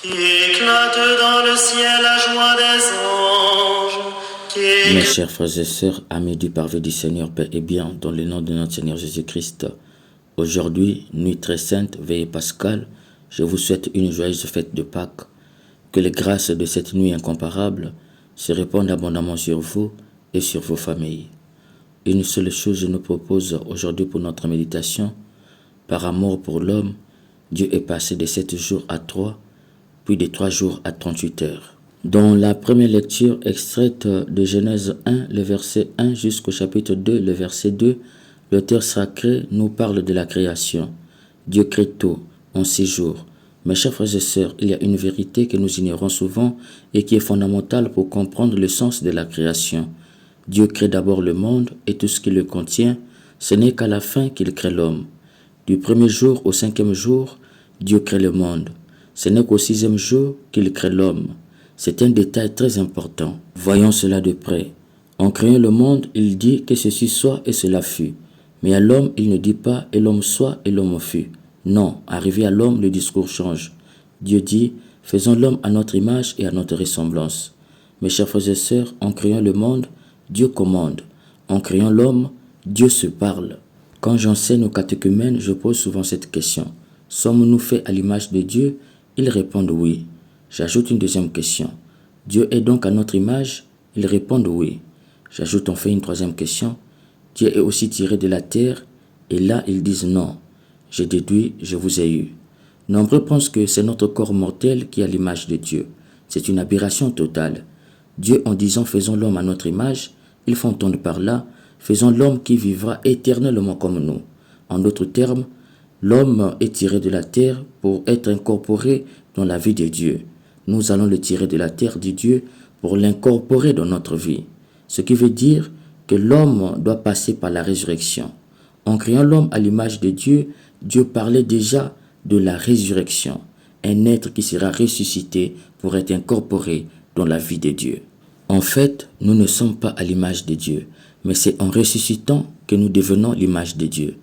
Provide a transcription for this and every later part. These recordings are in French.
Éclate dans le ciel la joie des anges. Mes chers frères et sœurs, amis du parvis du Seigneur, Père et bien, dans le nom de notre Seigneur Jésus-Christ, aujourd'hui, nuit très sainte, veillée pascale, je vous souhaite une joyeuse fête de Pâques. Que les grâces de cette nuit incomparable se répandent abondamment sur vous et sur vos familles. Une seule chose je nous propose aujourd'hui pour notre méditation. Par amour pour l'homme, Dieu est passé de 7 jours à 3, puis de 3 jours à 38 heures. Dans la première lecture extraite de Genèse 1, le verset 1 jusqu'au chapitre 2, le verset 2, l'auteur sacré nous parle de la création. Dieu crée tout en 6 jours. Mes chers frères et sœurs, il y a une vérité que nous ignorons souvent et qui est fondamentale pour comprendre le sens de la création. Dieu crée d'abord le monde et tout ce qui le contient. Ce n'est qu'à la fin qu'il crée l'homme. Du premier jour au 5e jour, Dieu crée le monde. Ce n'est qu'au 6e jour qu'il crée l'homme. C'est un détail très important. Voyons cela de près. En créant le monde, il dit que ceci soit et cela fut. Mais à l'homme, il ne dit pas et l'homme soit et l'homme fut. Non, arrivé à l'homme, le discours change. Dieu dit, faisons l'homme à notre image et à notre ressemblance. Mes chers frères et sœurs, en créant le monde, Dieu commande. En créant l'homme, Dieu se parle. Quand j'enseigne aux catéchumènes, je pose souvent cette question. Sommes-nous faits à l'image de Dieu? Ils répondent oui. J'ajoute une deuxième question. Dieu est donc à notre image? Ils répondent oui. J'ajoute enfin une troisième question. Dieu est aussi tiré de la terre? Et là, ils disent non. J'ai déduit, je vous ai eu. Nombreux pensent que c'est notre corps mortel qui a l'image de Dieu. C'est une aberration totale. Dieu, en disant faisons l'homme à notre image, ils font entendre par là, faisons l'homme qui vivra éternellement comme nous. En d'autres termes, l'homme est tiré de la terre pour être incorporé dans la vie de Dieu. Nous allons le tirer de la terre, dit Dieu, pour l'incorporer dans notre vie. Ce qui veut dire que l'homme doit passer par la résurrection. En créant l'homme à l'image de Dieu, Dieu parlait déjà de la résurrection, un être qui sera ressuscité pour être incorporé dans la vie de Dieu. En fait, nous ne sommes pas à l'image de Dieu, mais c'est en ressuscitant que nous devenons l'image de Dieu.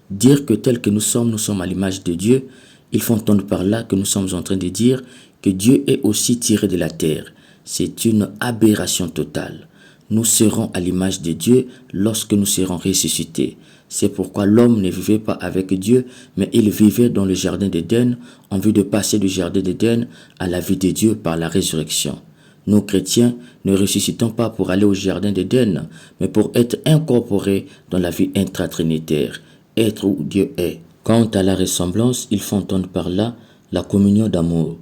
Dire que tel que nous sommes à l'image de Dieu, il faut entendre par là que nous sommes en train de dire que Dieu est aussi tiré de la terre. C'est une aberration totale. Nous serons à l'image de Dieu lorsque nous serons ressuscités. C'est pourquoi l'homme ne vivait pas avec Dieu, mais il vivait dans le jardin d'Éden en vue de passer du jardin d'Éden à la vie de Dieu par la résurrection. Nous, chrétiens, ne ressuscitons pas pour aller au jardin d'Éden, mais pour être incorporés dans la vie intratrinitaire, être où Dieu est. Quant à la ressemblance, il faut entendre par là la communion d'amour.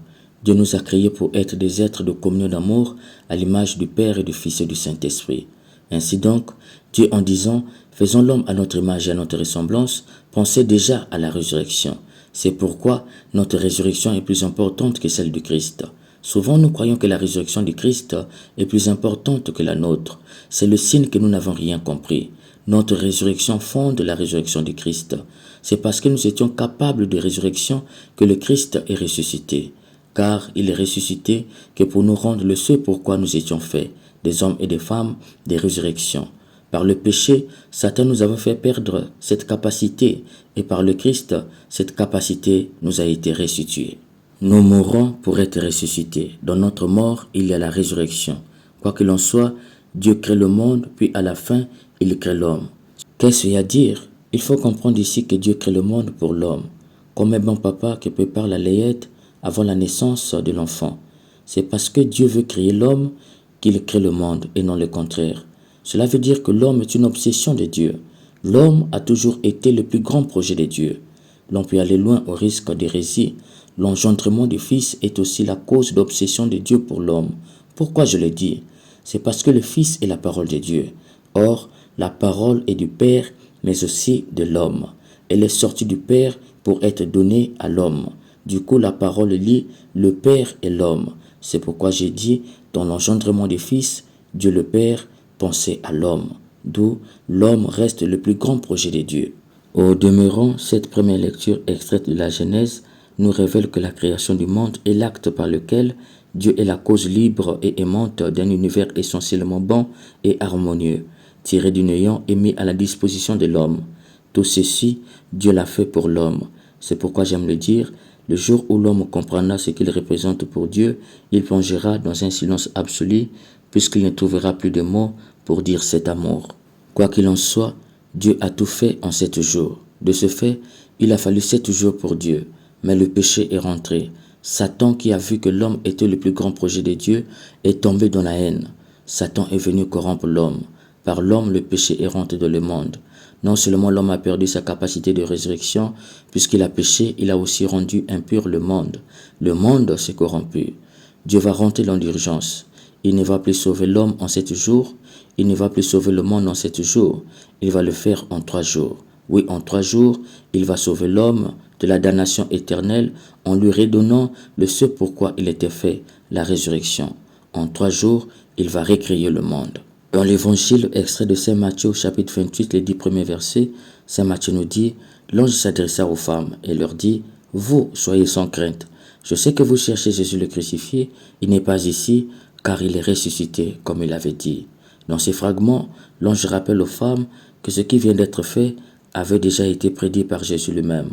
Dieu nous a créés pour être des êtres de communion d'amour à l'image du Père et du Fils et du Saint-Esprit. Ainsi donc, Dieu en disant « Faisons l'homme à notre image et à notre ressemblance » pensait déjà à la résurrection. C'est pourquoi notre résurrection est plus importante que celle du Christ. Souvent, nous croyons que la résurrection du Christ est plus importante que la nôtre. C'est le signe que nous n'avons rien compris. Notre résurrection fonde la résurrection du Christ. C'est parce que nous étions capables de résurrection que le Christ est ressuscité. Car il est ressuscité que pour nous rendre le ce pourquoi nous étions faits, des hommes et des femmes, des résurrections. Par le péché, Satan nous a fait perdre cette capacité, et par le Christ, cette capacité nous a été restituée. Nous mourrons pour être ressuscités. Dans notre mort, il y a la résurrection. Quoi qu'il en soit, Dieu crée le monde, puis à la fin, il crée l'homme. Qu'est-ce qu'il y a à dire? Il faut comprendre ici que Dieu crée le monde pour l'homme. Comme un bon papa qui prépare la layette avant la naissance de l'enfant. C'est parce que Dieu veut créer l'homme qu'il crée le monde et non le contraire. Cela veut dire que l'homme est une obsession de Dieu. L'homme a toujours été le plus grand projet de Dieu. L'on peut aller loin au risque d'hérésie. L'engendrement du Fils est aussi la cause d'obsession de Dieu pour l'homme. Pourquoi je le dis? C'est parce que le Fils est la parole de Dieu. Or, la parole est du Père, mais aussi de l'homme. Elle est sortie du Père pour être donnée à l'homme. Du coup, la parole lie le Père et l'homme. C'est pourquoi j'ai dit, dans l'engendrement du Fils, Dieu le Père pensait à l'homme. D'où l'homme reste le plus grand projet de Dieu. Au demeurant, cette première lecture extraite de la Genèse nous révèle que la création du monde est l'acte par lequel Dieu est la cause libre et aimante d'un univers essentiellement bon et harmonieux, tiré du néant et mis à la disposition de l'homme. Tout ceci, Dieu l'a fait pour l'homme. C'est pourquoi j'aime le dire, Le jour où l'homme comprendra ce qu'il représente pour Dieu, il plongera dans un silence absolu, puisqu'il ne trouvera plus de mots pour dire cet amour. Quoi qu'il en soit, Dieu a tout fait en 7 jours. De ce fait, il a fallu 7 jours pour Dieu. Mais le péché est rentré. Satan, qui a vu que l'homme était le plus grand projet de Dieu, est tombé dans la haine. Satan est venu corrompre l'homme. Par l'homme, le péché est rentré dans le monde. Non seulement l'homme a perdu sa capacité de résurrection, puisqu'il a péché, il a aussi rendu impur le monde. Le monde s'est corrompu. Dieu va rentrer dans l'urgence. Il ne va plus sauver l'homme en 7 jours. Il ne va plus sauver le monde en 7 jours. Il va le faire en 3 jours. Oui, en 3 jours, il va sauver l'homme de la damnation éternelle en lui redonnant le ce pourquoi il était fait, la résurrection. En 3 jours, il va recréer le monde. Dans l'évangile extrait de Saint Matthieu au chapitre 28, les 10 premiers versets, Saint Matthieu nous dit, l'ange s'adressa aux femmes et leur dit, vous soyez sans crainte. Je sais que vous cherchez Jésus le crucifié, il n'est pas ici, car il est ressuscité, comme il avait dit. Dans ces fragments, l'ange rappelle aux femmes que ce qui vient d'être fait avait déjà été prédit par Jésus lui-même.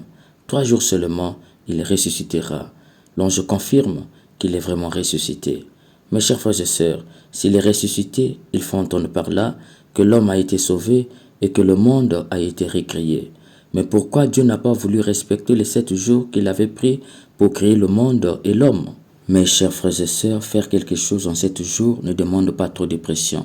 3 jours seulement, il ressuscitera. L'ange confirme qu'il est vraiment ressuscité. Mes chers frères et sœurs, s'il est ressuscité, il faut entendre par là que l'homme a été sauvé et que le monde a été recréé. Mais pourquoi Dieu n'a pas voulu respecter les 7 jours qu'il avait pris pour créer le monde et l'homme? Mes chers frères et sœurs, faire quelque chose en 7 jours ne demande pas trop de pression.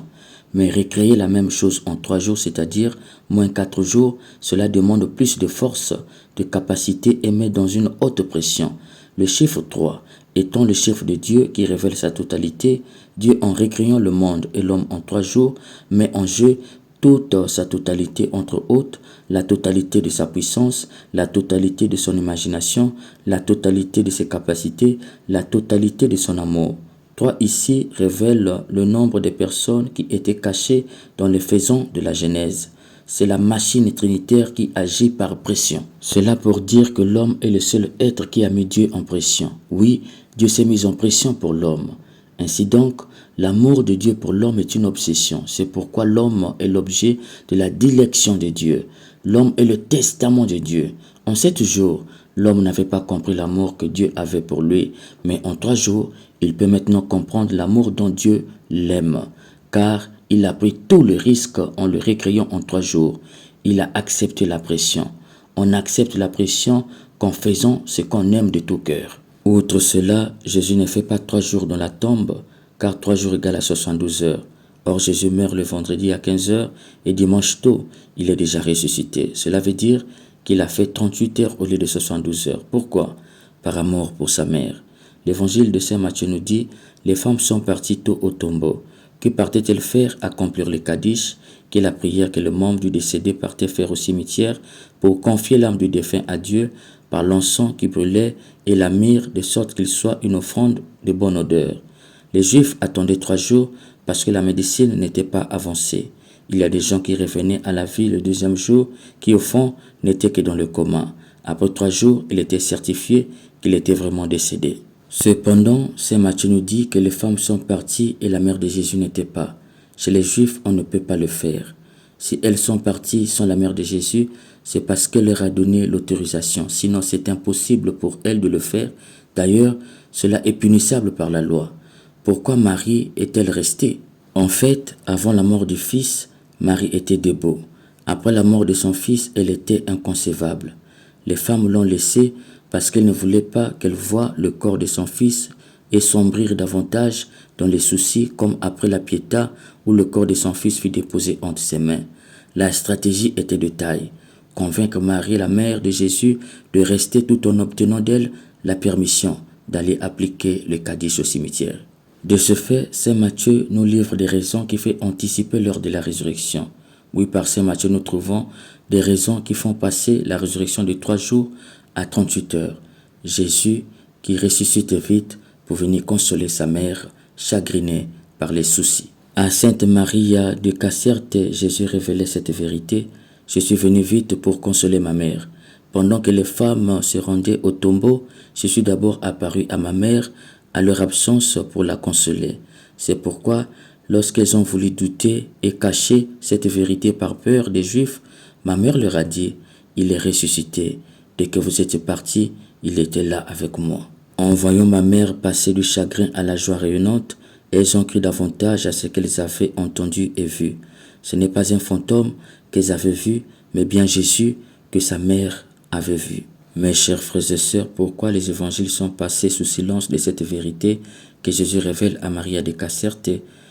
Mais recréer la même chose en 3 jours, c'est-à-dire moins 4 jours, cela demande plus de force, de capacité et met dans une haute pression. Le chiffre 3 étant le chiffre de Dieu qui révèle sa totalité, Dieu en recréant le monde et l'homme en 3 jours met en jeu toute sa totalité, entre autres, la totalité de sa puissance, la totalité de son imagination, la totalité de ses capacités, la totalité de son amour. 3 ici révèle le nombre de personnes qui étaient cachées dans les faisans de la Genèse. C'est la machine trinitaire qui agit par pression. Cela pour dire que l'homme est le seul être qui a mis Dieu en pression. Oui, Dieu s'est mis en pression pour l'homme. Ainsi donc, l'amour de Dieu pour l'homme est une obsession. C'est pourquoi l'homme est l'objet de la dilection de Dieu. L'homme est le testament de Dieu. En 7 jours, l'homme n'avait pas compris l'amour que Dieu avait pour lui, mais en 3 jours, il peut maintenant comprendre l'amour dont Dieu l'aime, car il a pris tout le risque en le recréant en 3 jours. Il a accepté la pression. On accepte la pression qu'en faisant ce qu'on aime de tout cœur. Outre cela, Jésus ne fait pas 3 jours dans la tombe, car 3 jours égale à 72 heures. Or, Jésus meurt le vendredi à 15 heures et dimanche tôt, il est déjà ressuscité. Cela veut dire qu'il a fait 38 heures au lieu de 72 heures. Pourquoi? Par amour pour sa mère. L'évangile de Saint Matthieu nous dit, les femmes sont parties tôt au tombeau. Que partaient-elles faire? Accomplir le Kaddish, qui est la prière que le membre du décédé partait faire au cimetière pour confier l'âme du défunt à Dieu par l'encens qui brûlait et la myrrhe, de sorte qu'il soit une offrande de bonne odeur. Les Juifs attendaient 3 jours parce que la médecine n'était pas avancée. Il y a des gens qui revenaient à la vie le 2e jour, qui au fond n'étaient que dans le coma. Après 3 jours, il était certifié qu'il était vraiment décédé. Cependant, Saint Matthieu nous dit que les femmes sont parties et la mère de Jésus n'était pas. Chez les Juifs, on ne peut pas le faire. Si elles sont parties sans la mère de Jésus, c'est parce qu'elle leur a donné l'autorisation. Sinon, c'est impossible pour elles de le faire. D'ailleurs, cela est punissable par la loi. Pourquoi Marie est-elle restée? En fait, avant la mort du Fils, Marie était debout. Après la mort de son Fils, elle était inconcevable. Les femmes l'ont laissée parce qu'elles ne voulaient pas qu'elle voie le corps de son Fils et sombrir davantage dans les soucis comme après la Pietà où le corps de son Fils fut déposé entre ses mains. La stratégie était de taille. Convaincre Marie, la mère de Jésus, de rester tout en obtenant d'elle la permission d'aller appliquer le Kaddish au cimetière. De ce fait, Saint Matthieu nous livre des raisons qui font anticiper l'heure de la résurrection. Oui, par Saint Matthieu, nous trouvons des raisons qui font passer la résurrection de 3 jours à 38 heures. Jésus qui ressuscite vite pour venir consoler sa mère, chagrinée par les soucis. À Sainte Maria de Cacerte, Jésus révélait cette vérité. Je suis venu vite pour consoler ma mère. Pendant que les femmes se rendaient au tombeau, je suis d'abord apparu à ma mère à leur absence pour la consoler. C'est pourquoi, lorsqu'elles ont voulu douter et cacher cette vérité par peur des Juifs, ma mère leur a dit, il est ressuscité. Dès que vous êtes partis, il était là avec moi. En voyant ma mère passer du chagrin à la joie rayonnante, elles ont cru davantage à ce qu'elles avaient entendu et vu. Ce n'est pas un fantôme qu'elles avaient vu, mais bien Jésus que sa mère avait vu. Mes chers frères et sœurs, pourquoi les évangiles sont passés sous silence de cette vérité que Jésus révèle à Maria de Cacerte?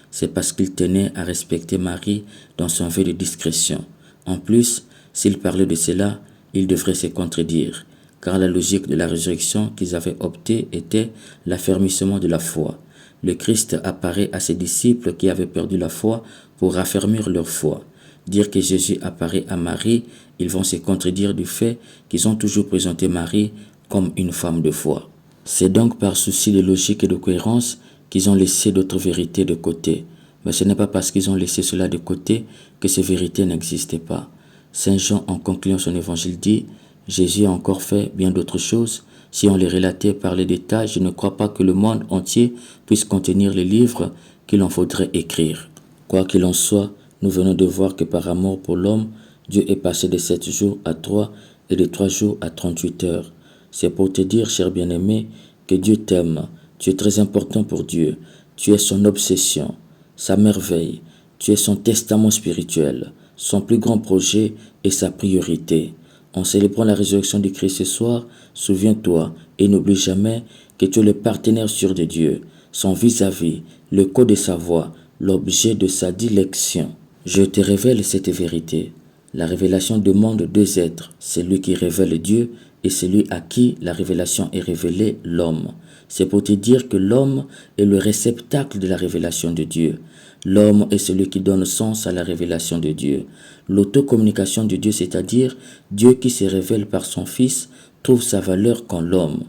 C'est parce qu'il tenait à respecter Marie dans son vœu de discrétion. En plus, s'il parlait de cela, il devrait se contredire, car la logique de la résurrection qu'ils avaient optée était l'affermissement de la foi. Le Christ apparaît à ses disciples qui avaient perdu la foi pour raffermir leur foi. Dire que Jésus apparaît à Marie, ils vont se contredire du fait qu'ils ont toujours présenté Marie comme une femme de foi. C'est donc par souci de logique et de cohérence qu'ils ont laissé d'autres vérités de côté. Mais ce n'est pas parce qu'ils ont laissé cela de côté que ces vérités n'existaient pas. Saint Jean, en concluant son évangile, dit « Jésus a encore fait bien d'autres choses. Si on les relatait par les détails, je ne crois pas que le monde entier puisse contenir les livres qu'il en faudrait écrire. » Quoi qu'il en soit, nous venons de voir que par amour pour l'homme, Dieu est passé de 7 jours à 3 et de 3 jours à 38 heures. C'est pour te dire, cher bien-aimé, que Dieu t'aime. Tu es très important pour Dieu. Tu es son obsession, sa merveille. Tu es son testament spirituel, son plus grand projet et sa priorité. En célébrant la résurrection du Christ ce soir, souviens-toi et n'oublie jamais que tu es le partenaire sûr de Dieu, son vis-à-vis, le code de sa voix, l'objet de sa dilection. Je te révèle cette vérité. La révélation demande deux êtres, celui qui révèle Dieu et celui à qui la révélation est révélée, l'homme. C'est pour te dire que l'homme est le réceptacle de la révélation de Dieu. L'homme est celui qui donne sens à la révélation de Dieu. L'autocommunication de Dieu, c'est-à-dire Dieu qui se révèle par son Fils, trouve sa valeur qu'en l'homme.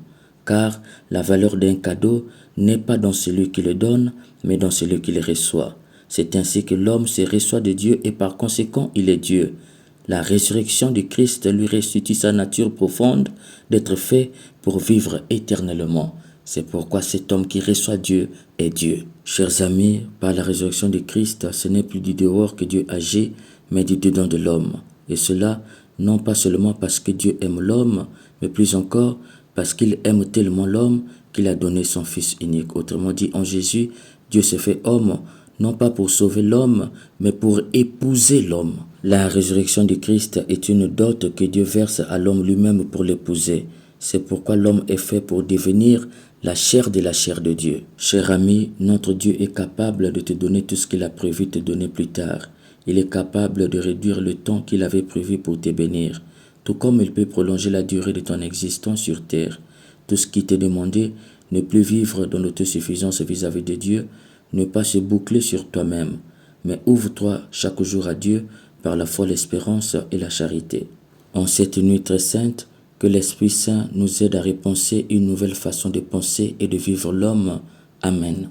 Car la valeur d'un cadeau n'est pas dans celui qui le donne, mais dans celui qui le reçoit. C'est ainsi que l'homme se reçoit de Dieu et par conséquent il est Dieu. La résurrection du Christ lui restitue sa nature profonde d'être fait pour vivre éternellement. C'est pourquoi cet homme qui reçoit Dieu est Dieu. Chers amis, par la résurrection du Christ, ce n'est plus du dehors que Dieu agit, mais du dedans de l'homme. Et cela, non pas seulement parce que Dieu aime l'homme, mais plus encore parce qu'il aime tellement l'homme qu'il a donné son Fils unique. Autrement dit, en Jésus, Dieu s'est fait homme, non pas pour sauver l'homme, mais pour épouser l'homme. La résurrection du Christ est une dot que Dieu verse à l'homme lui-même pour l'épouser. C'est pourquoi l'homme est fait pour devenir la chair de la chair de Dieu. Cher ami, notre Dieu est capable de te donner tout ce qu'il a prévu de te donner plus tard. Il est capable de réduire le temps qu'il avait prévu pour te bénir, tout comme il peut prolonger la durée de ton existence sur terre. Tout ce qui t'est demandé, ne plus vivre dans l'autosuffisance vis-à-vis de Dieu, ne pas se boucler sur toi-même, mais ouvre-toi chaque jour à Dieu par la foi, l'espérance et la charité. En cette nuit très sainte, que l'Esprit Saint nous aide à repenser une nouvelle façon de penser et de vivre l'homme. Amen.